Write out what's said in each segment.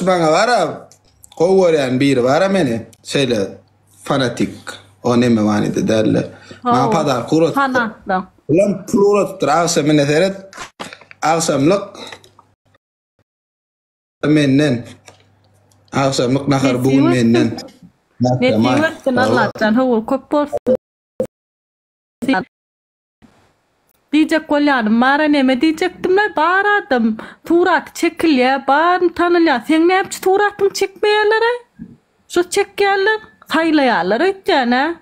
Karşı bana var ya, kovuyan biri var ya meni, şeyle fanatik, o ne mi vaniydi derler. Bana padar kurut. Fanatik. Ulan pulu tuttur, ağsa mene seret, ağsamlık, menden, ağsamlık nakar buğun menden. Ne diyorsun Allah'tan, hava köp olsun. Diyecek kolyanım, mara neme diyecektim la, baradım. Turat çekil ya, bar tanılya. Sen ne yapçı turatın çekmeyenlere? Şu çekmeyenler, saylayanlar öteceğine.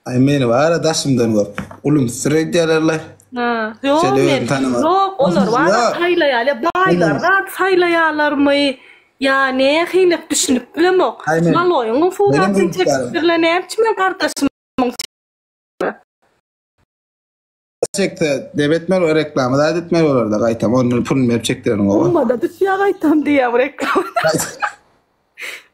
Ay meni var ya, daşımdan var. Ulum süreceğlerler. Yok men, yok olur var saylayanlar, baylar da saylayanlar mı? Ya ne hinek düşünüp bilem o. Mal oyunun turatın çektirle ne yapçı men kardeşim. Çekti devretmel o reklamı da etmel olur da kaytam onun pulunu hep çektirelim o. Olmadı düşüyor kaytam diye reklam.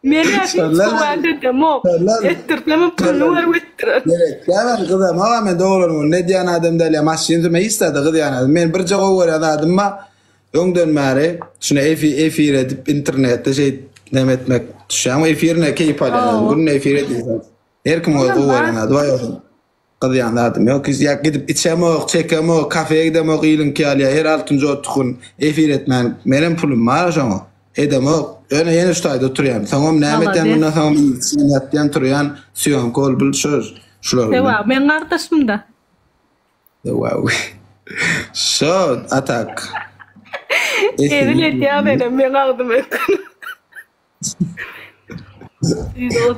Meni yapayım dedim o. Ettirtlemin pulunu var ettirir. Evet. Ya kızım ama ben doğru ne diyen adam derler maşin durma istedi kız diyen adam. Ben bir çoğu var adam ma öngden mari şunu efir edip internette şey demetmek düşüyor ama efirine keyif alıyor. Bunun efir ediyor. Her kim o var adam var. Qadyan adam yok ya gidip içemek, çekemek, kafeye gidemek ilin ki alya her altıncı otukun efir etmen benim pulum var şoňa edemek öne yeni ştaýda oturýan taňam nämetden bundan soň sinetden turýan süýen kol bil şular Dewa men gardaşym da wow so atak Evilet ya benim men gardım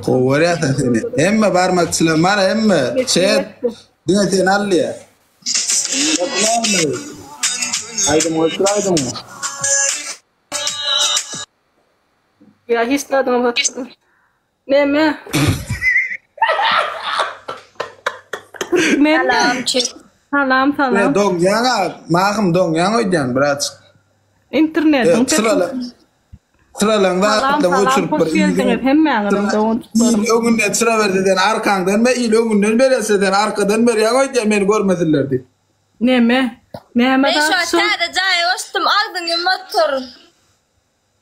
O var ya seni. Emme barmakçılar var emme. Dinletin alliye. Aydım oturaydım mı? Ya hiç tadım bak. Ne mi? Salam çek. Salam. Ne dong yana, mahım dong yana oydan biraz. İnternetten. Sıralarında da uçurup bir öngünden sıra verdiden arkandan ve il öngünden bereseden arkadan beri yanıyken beni görmedilerdi. Ne mi? Ne mi? Ben şu atada cay ostum aldın ya motor.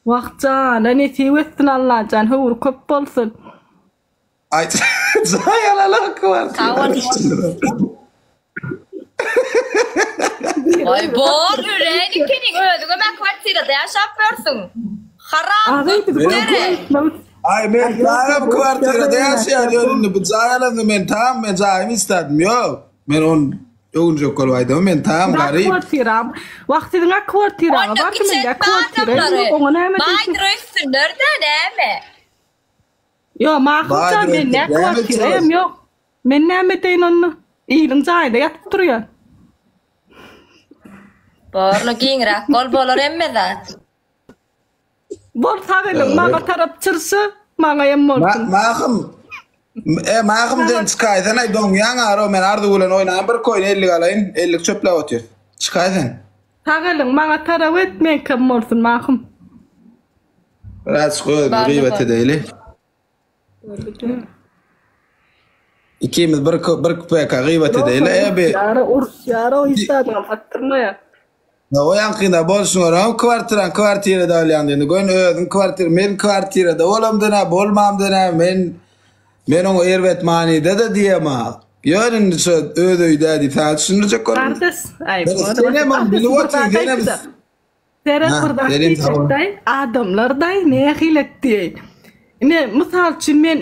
Vakcan, ne tiwettin Allah can hur köp bolsun. Ay cay alalar var. Ay bor yüreğini kenin öldü. Ben kvartirada yaşapıyorsun. Haram. Ay ben daha kvartirada yaşıyorum. Bu cayalandı ben tamam ben cayımı istedim yok. Ben on yoğunca kolvaydım ben tamam garip. Kvartiram. Vaktinin kvartiram. Bakın ben kvartiram. Baydır üstünler de ne mi? Yo mahkumca ben ne kvartiram yok. Ben ne meteyin onu. İyilin cayda yatıp duruyor. Borla gingra. Kol bolor emmezat. Bol sağılın, mağa tarap çırsı, mağa yemmolsun. Mağım den çıkaysan ay don yan aro men ardı ulan oynayan bir koyun 50 alayın 50 çöple otur. Çıkaysan. Sağılın, mağa tarap etmeyin kemmolsun mağım. Biraz koy, gıybet edeyle. İkimiz bir kupaya gıybet edeyle. Yara o istadım, attırma ya. O yankında bolsun oram kvartira da olyan dedi. Goň özüm kvartira men kvartira da olam dena bolmam dena men o erwet manida da diýema. Ýörün şu öýde di taýt şunurjak gör. Kardeş, ay bu. Ne men bilip otur Tere burdaky adamlarday ne hiletdi. Ne misal üçin men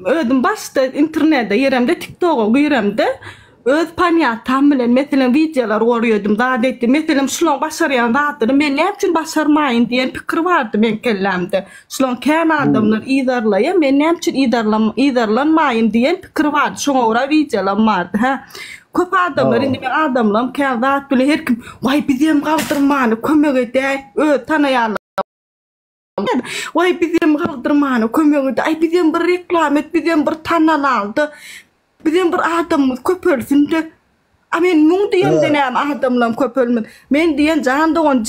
ödüm başda internetde ýeremde TikTok'a giremde öz paniyatam bilen meselen videolar görýärdim. Daha dedi meselen şulan başarýan zatdyr men näme üçin başarmaýyn diýen pikir bardy men kellemde. Şulan kän adamlar iýdarlaýar men näme üçin iýdarlanmaýyn diýen pikir bardy. Şoňa görä videolar bardy. Ha. Köp adamlar indi men adamlam kän zat bilen her kim "Vay bizem galdyrmany kömek edäý." Tanaýarlar. "Vay bizem galdyrmany kömek edäý. Ay bizem bir reklam et, bizem bir tanal aldy." Bizim bir adamımız köpölsünde. Amen mung diýen denem adamlam köpölmün. Men diýen jandyň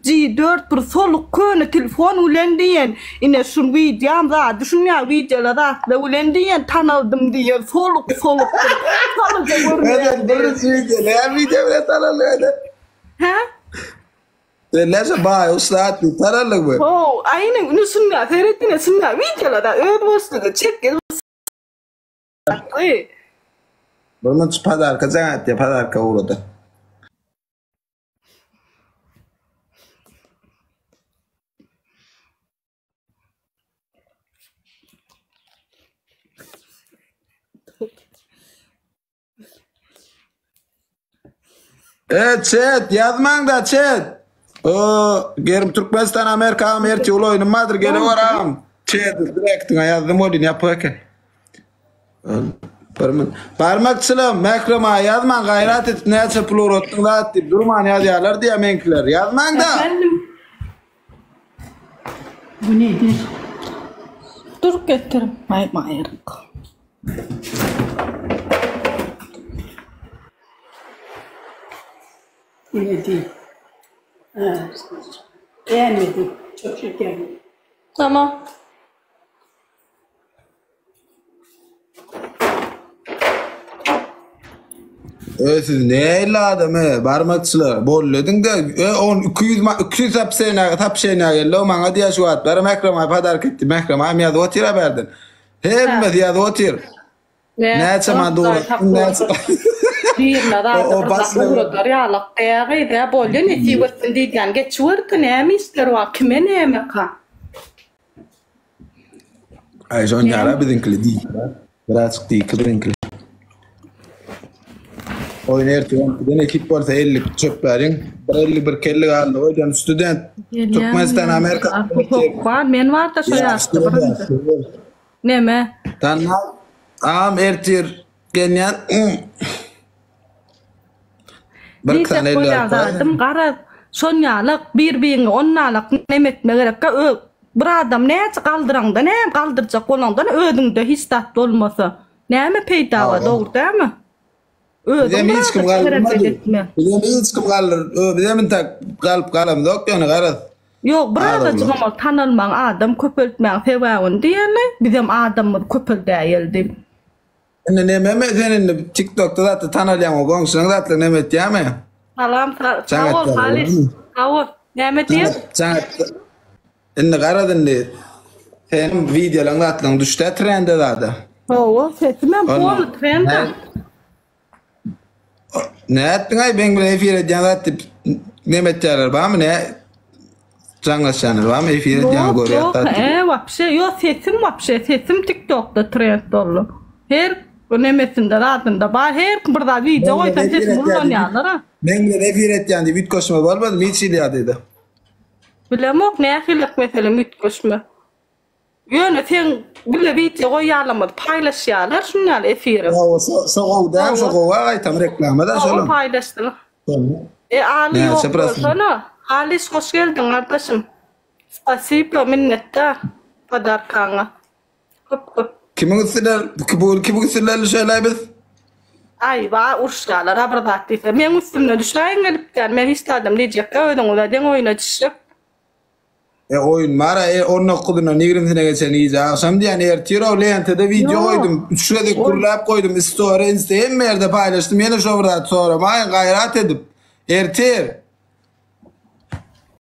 G4 bir soluk köne telefon ulen diýen. Ine şun videom da düşünýär videolar da ulen diýen tanaldym diýen soluk. Soluk görmüyor. Evet, bir video ne video tanalýar. Ha? Leşe bay ustaat bir tararlık bu. Oh, aynen bunu sunna seyrettiğine sunna videolarda öyle boşluğu çek gel. Bunun padarka zanat ya padarka uğradı. Chat yazman da chat. O gerim Türkmenistan Amerika merti ulu oyunu madır gele oram. Chat direkt yazdım odin yapıken. Parmakçılım mekrama yazman gayret et neyse pulur ottun da attip durman yazıyorlar diye menkiler yazman da. Efendim. Bu nedir? Dur getirim. Mayırık. Yedi. Beğenmedim. Çok şekerli. Tamam. Siz neyle adamı parmakçılar bolledin de 200 tapşeyne geldi o bana diye şu at bana mekrama padar gitti mekrama am yazı otira verdin hemmet yazı otir ne çama doğru ne Birine da basılır ya laqtaya da bollu ne tiwatın diyen geçwirtin ya mister wa kime ne meka ay jon yara bidinkli değil biraz değil bidinkli oynar diyorum bir ekip varsa 50 çöp verin 50 bir kelle aldı o yüzden student Türkmenistan Amerika var men var da soyaştı neme tanma am ertir genyan bir tane aldım qara sonyalık bir onnalık nemetme gerek bir adam ne qaldıranda ne qaldıracak olanda ödüngde hiç tat olmasa neme peyda var doğru değil mi? Bizim hiç kim kalmadı. Bizim hiç kim kalır. Bizim tak kalp kalam yok yani garaz. Yok burada çıkama tanılman adam köpültmen fevavun diyelim. Bizim adamı köpül değildi. Ne meme senin TikTok'ta zaten tanılayan o gongsun zaten ne met ya mı? Salam sağ ol Halis. Sağ ol. Ne met diye? İnne garadın ne? Senin videolarını atlan düştü trende zaten. Oo, sesime bol trende. Ne ettin ay ben bile efir edeceğim zaten ne metyalar var mı ne? Canlaşanır var mı efir edeceğim gore yatar. Вообще yok sesim TikTok'ta trend oldu. Her önemesinde radında var her burada video oysa sesim bulunanlar. Ben bile efir edeceğim diye bitkoşma olmadı hiç iyi dedi. Bilemok ne akıllık mesela bitkoşma. Yöne sen bile video koyalamadı paylaşıyorlar şunlar efiri. Soğuk da soğuk var tam reklamada söyle. O paylaştı. Ali yok sana. Halis hoş geldin kardeşim. Spasibo minnettar. Padarkana. Kimin üstüne şöyle biz? Ay va urşalar haberdaktıysa. Men üstümde düşen gelip men istedim diyecek. Öyle ola den oyuna düşüp. Oyun mara onun okuduna nigrimsine geçen iyice akşam diye ertiyor o lentede video koydum. Şurada kurulap koydum. Story Instagram yerde paylaştım. Yine şovrat sonra. May gayret edip ertir.